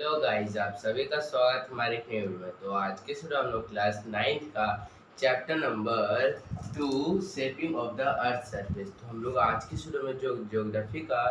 Hello guys, आप सभी का स्वागत हमारे न्यू में। तो आज के स्टूडियो हम लोग क्लास 9th का chapter number 2 shaping of the earth surface. तो हम लोग आज के स्टूडियो में जो ज्योग्राफी का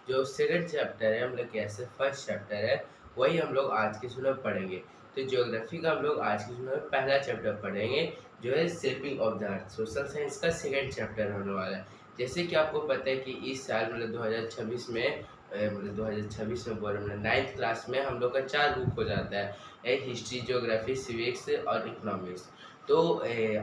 जो सेकंड चैप्टर है, हम लोग कैसे फर्स्ट चैप्टर है वही हम लोग आज के स्टूडियो में पढ़ेंगे। तो ज्योग्राफी का हम लोग आज के स्टूडियो में पहला चैप्टर पढ़ेंगे जो है shaping of the earth. Social science का सेकंड चैप्टर होने वाला है। जैसे कि आपको पता है कि इस साल मतलब 2026 में 2026 में बोल रहे 9th क्लास में हम लोग का 4 बुक हो जाता है, एक हिस्ट्री, ज्योग्राफी, सिविक्स और इकोनॉमिक्स। तो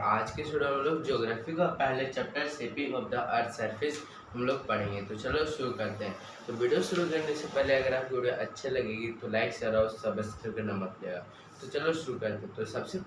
आज के स्टूडियो में हम लोग ज्योग्राफी का पहले chapter shaping of the earth surface हम लोग पढ़ेंगे। तो चलो शुरू करते हैं। तो वीडियो शुरू करने से पहले अगर आपको वीडियो अच्छी लगेगी तो लाइक शेयर और सब्सक्राइब करना मत भूलिएगा। तो चलो शुरू करते हैं। तो सबसे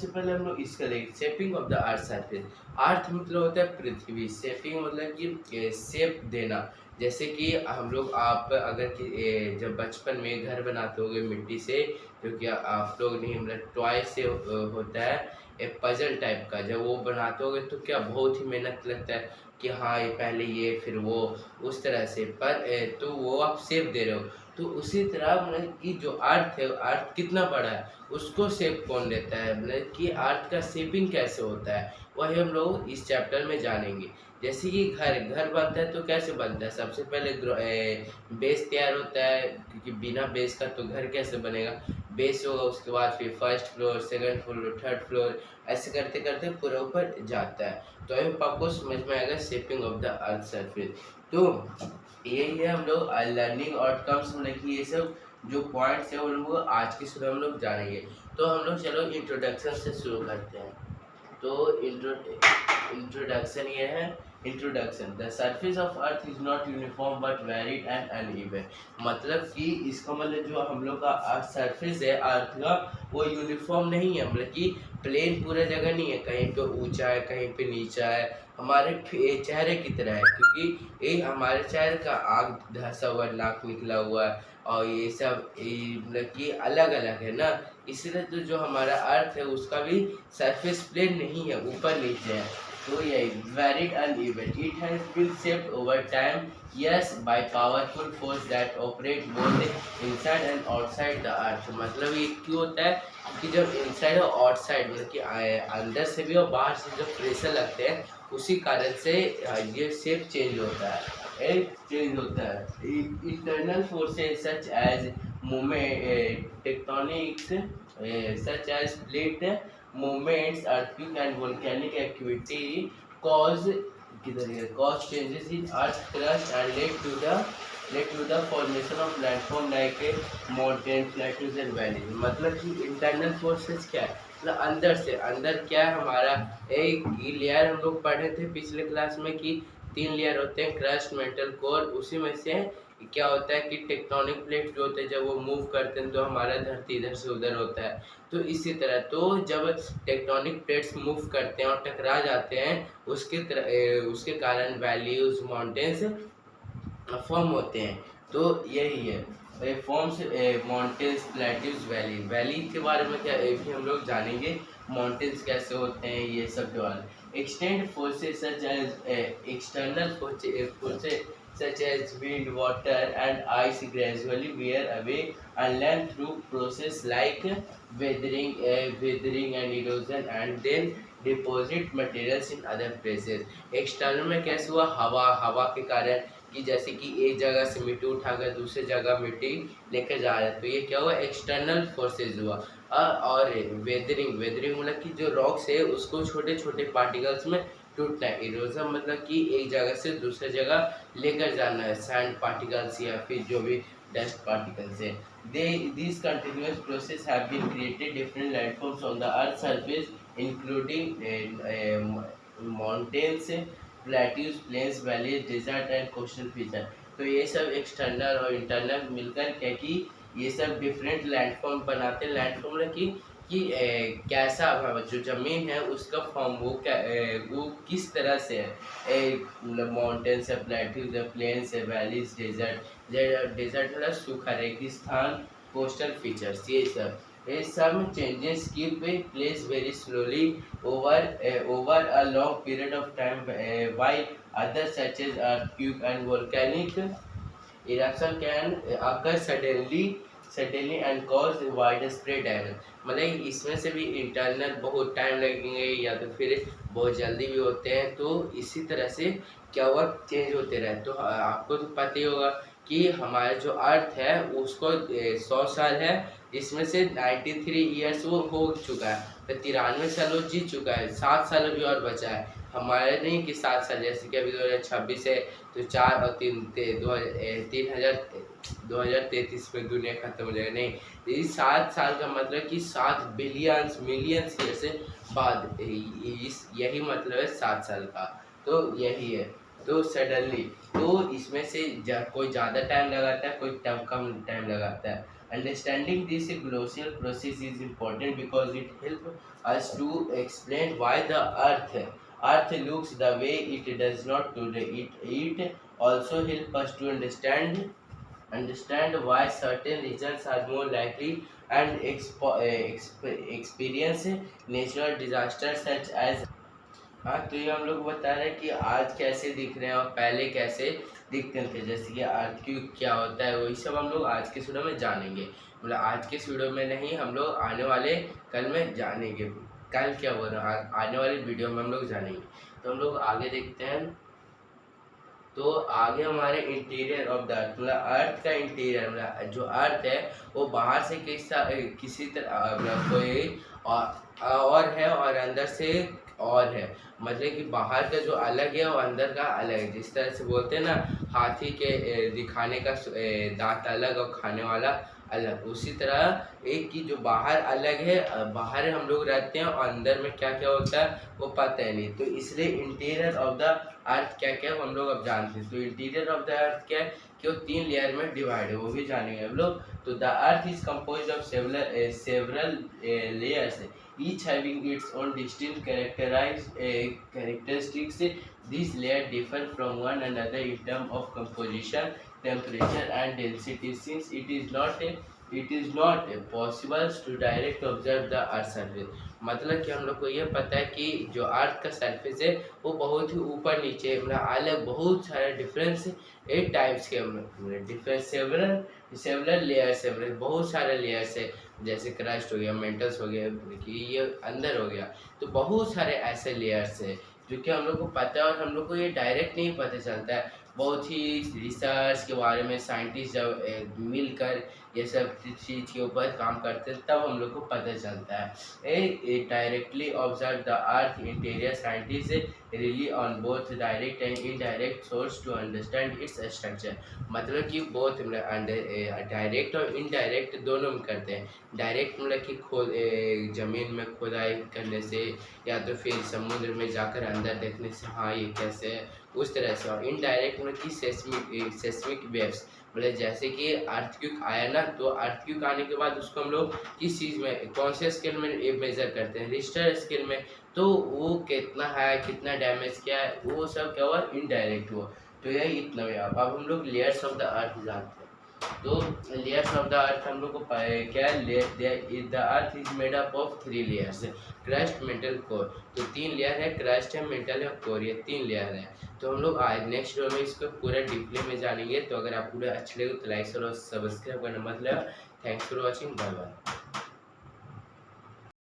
पहले हम लोग इसका देखें shaping of the earth surface. Earth मतलब होता है पृथ्वी, शेपिंग मतलब कि शेप देना। जैसे कि हम लोग आप अगर जब बचपन में घर बनाते होगे मिट्टी से, जो कि आप लोग नहीं मतलब टॉय से होता है एक पजल टाइप का, जब वो बनाते होगे तो क्या बहुत ही मेहनत लगता है कि हाँ ये पहले ये फिर वो, उस तरह से। पर तो वो आप शेप दे रहे हो। तो उसी तरह मतलब कि जो अर्थ है, अर्थ कितना बड़ा है उसको शेप कौन देता है, मतलब कि अर्थ का शेपिंग कैसे होता है वही हम लोग इस चैप्टर में जानेंगे। जैसे कि घर बनता है तो कैसे बनता है, सबसे पहले बेस तैयार होता है, क्योंकि बिना बेस का तो घर कैसे बनेगा। बेस होगा, उसके बाद फिर first floor, second floor, third floor, ऐसे करते करते पूरा ऊपर जाता है। तो अभी आपको समझ में आएगा shaping of the earth surface. तो यही है हम लोग लर्निंग आउटकम्स, मतलब कि ये सब जो पॉइंट्स है वो लोग आज के शुरू हम लोग जानेंगे। तो हम लोग चलो इंट्रोडक्शन से शुरू करते हैं। तो इंट्रोडक्शन ये है। Introduction, the surface of earth is not uniform but varied and uneven. मतलब कि इसका मतलब जो हम लोग का सरफेस है अर्थ का वो यूनिफॉर्म नहीं है, मतलब कि प्लेन पूरा जगह नहीं है, कहीं पे ऊंचा है कहीं पे नीचा है। हमारे चेहरे की तरह है, क्योंकि ये हमारे चेहरे का आग धंसा हुआ, नाक निकला हुआ है और ये सब मतलब कि अलग अलग है ना। इसीलिए तो जो हमारा अर्थ है उसका भी सरफेस प्लेन नहीं है, ऊपर नीचे है। तो ये varied uneven, it has been shaped over time, yes, by powerful force that operate both inside and outside the earth. मतलब ये क्यों होता है कि जब इनसाइड और आउटसाइड मतलब कि अंदर से भी और बाहर से जो प्रेशर लगते हैं उसी कारण से ये शेप चेंज होता है, चेंज होता है। Internal forces such as movement, tectonics, such as plate movements, earthquake and volcanic activity cause cause changes in earth crust and led to the formation of landform like mountain, plateaus and valleys। मतलब कि internal forces क्या है, मतलब अंदर से। अंदर क्या है हमारा एक लेयर, हम लोग पढ़े थे पिछले क्लास में कि 3 लेयर होते हैं, क्रस्ट, मेंटल, कोर। उसी में से क्या होता है कि टेक्टोनिक प्लेट जो होते हैं जब वो मूव करते हैं तो हमारा धरती इधर से उधर होता है। तो इसी तरह तो जब टेक्टोनिक प्लेट्स मूव करते हैं और टकरा जाते हैं उसके कारण वैल्यूज, माउंटेन्स फॉर्म होते हैं। तो यही है forms, mountains, plateaus, valley. Valley के बारे में क्या भी हम लोग जानेंगे, माउंटेन्स कैसे होते हैं ये सब के बारे में। Extend forces such as external forces such as wind, water and ice gradually wear away and learn through process like weathering and erosion and then deposit materials in other places। External में कैसे हुआ, हवा के कारण, कि जैसे कि एक जगह से मिट्टी उठाकर दूसरी जगह मिट्टी लेकर जा रहा है, तो ये क्या हुआ, एक्सटर्नल फोर्सेज हुआ। और वेदरिंग मतलब कि जो रॉक्स है उसको छोटे छोटे पार्टिकल्स में टूटना है। इरोजन मतलब कि एक जगह से दूसरे जगह लेकर जाना है, सैंड पार्टिकल्स या फिर जो भी डस्ट पार्टिकल्स है। These continuous process have been created different landforms on the earth's surface including mountains, plateaus, plains, valleys, desert and coastal feature. तो ये सब एक्सटर्नल और इंटरनल मिलकर क्या कि ये सब डिफरेंट लैंडफॉर्म बनाते हैं। लैंडफॉर्म मतलब कि कैसा जो ज़मीन है उसका फॉर्म वो किस तरह से है, मतलब माउंटेन्स है, प्लेट्यूज है, प्लेन्स है, वैलीज, डेजर्ट मतलब सूखा रेगिस्तान, कोस्टल फीचर्स, ये सब changes keep place very slowly over a long period of time, while others such as earthquake and volcanic eruption can occur suddenly suddenly and cause wide spread damage, मतलब इसमें से भी internal बहुत time लगेंगे या तो फिर बहुत जल्दी भी होते हैं। तो इसी तरह से क्या हुआ, चेंज होते रहे। तो आपको तो पता ही होगा कि हमारा जो अर्थ है उसको 100 साल है, इसमें से 93 ईयर्स वो हो चुका है, तो 93 साल वो जीत चुका है, 7 साल अभी और बचा है। हमारे नहीं कि 7 साल, जैसे कि अभी 2026 है तो 4 और 2033 में दुनिया खत्म हो जाएगा। नहीं, इस 7 साल का मतलब कि 7 बिलियंस मिलियंस ईयर से बाद, यही मतलब है 7 साल का। तो यही है। तो सडनली, तो इसमें से कोई ज़्यादा टाइम लगाता है, कोई कम टाइम लगाता है। Understanding this glacial process is important because it help us to explain why the earth looks the way it does not today. It also help us to understand why certain regions are more likely and experience natural disasters such as। हाँ, तो ये हम लोग बता रहे हैं कि आज कैसे दिख रहे हैं और पहले कैसे दिखते थे, जैसे कि अर्थक्वेक क्या होता है, वही सब हम लोग आज के वीडियो में जानेंगे। मतलब आज के वीडियो में नहीं, हम लोग आने वाले कल में जानेंगे। कल क्या हो रहा है, आने वाली वीडियो में हम लोग जानेंगे। तो हम लोग आगे देखते हैं। तो आगे हमारे इंटीरियर ऑफ द अर्थ, मतलब अर्थ का इंटीरियर, मतलब जो अर्थ है वो बाहर से किसी तरह मतलब कोई और है और अंदर से और है। मतलब कि बाहर का जो अलग है वो अंदर का अलग है। जिस तरह से बोलते हैं ना, हाथी के दिखाने का दांत अलग और खाने वाला अलग, उसी तरह एक की जो बाहर अलग है, बाहर हम लोग रहते हैं और अंदर में क्या क्या होता है वो पता है नहीं। तो इसलिए इंटीरियर ऑफ द अर्थ क्या क्या हम लोग अब जानते हैं। तो इंटीरियर ऑफ द अर्थ क्या है कि वो 3 लेयर में डिवाइड है, वो भी जानेंगे हम लोग। तो the earth is compose of several layers, each having its own distinct characteristics. These layers differ from one another in terms of composition, temperature, and density. Since it is not possible to direct observe the earth surface, मतलब कि हम लोग को ये पता है कि जो अर्थ का सरफेस है वो बहुत ही ऊपर नीचे, मतलब अलग बहुत सारे डिफरेंस 8 टाइप्स के डिफरेंस सेवरल लेयर्स है, मतलब बहुत सारे लेयर्स है। जैसे क्रस्ट हो गया, मेंटल्स हो गया, कि ये अंदर हो गया। तो बहुत सारे ऐसे लेयर्स है जो कि हम लोग को पता है और हम लोग को ये डायरेक्ट नहीं पता चलता है। बहुत ही रिसर्च के बारे में साइंटिस्ट जब मिलकर ये सब चीज़ के ऊपर काम करते हैं तब हम लोग को पता चलता है। Directly observe the earth interior scientist rely on both direct and indirect source to understand its structure, मतलब कि बोथ डायरेक्ट और इनडायरेक्ट दोनों में करते हैं। डायरेक्ट मतलब कि ज़मीन में खुदाई करने से या तो फिर समुद्र में जाकर अंदर देखने से हाँ ये कैसे है, उस तरह से। और इनडायरेक्ट मतलब कि सेस्मिक वेव्स, मतलब जैसे कि अर्थक्वेक आया ना, तो अर्थक्वेक आने के बाद उसको हम लोग किस चीज़ में, कौन से स्केल में मेजर करते हैं, रिश्टर स्केल में। तो वो कितना है, कितना डैमेज किया है, वो सब क्या हुआ, इनडायरेक्ट हुआ। तो यही इतना हुआ। अब हम लोग लेयर्स ऑफ द अर्थ जानते हैं। तो लेयर्स ऑफ द अर्थ हम लोग को क्या है, the earth is made up of 3 layers, crust, mental, core. तो 3 लेयर है, क्रस्ट है, मेंटल है, कोर, ये 3 लेयर है। तो हम लोग आज नेक्स्ट वीडियो में इसको पूरा डीपली में जानेंगे। तो अगर आपको वीडियो अच्छी लगे तो लाइक और सब्सक्राइब करना मत भूलिएगा। Thanks for watching, bye bye.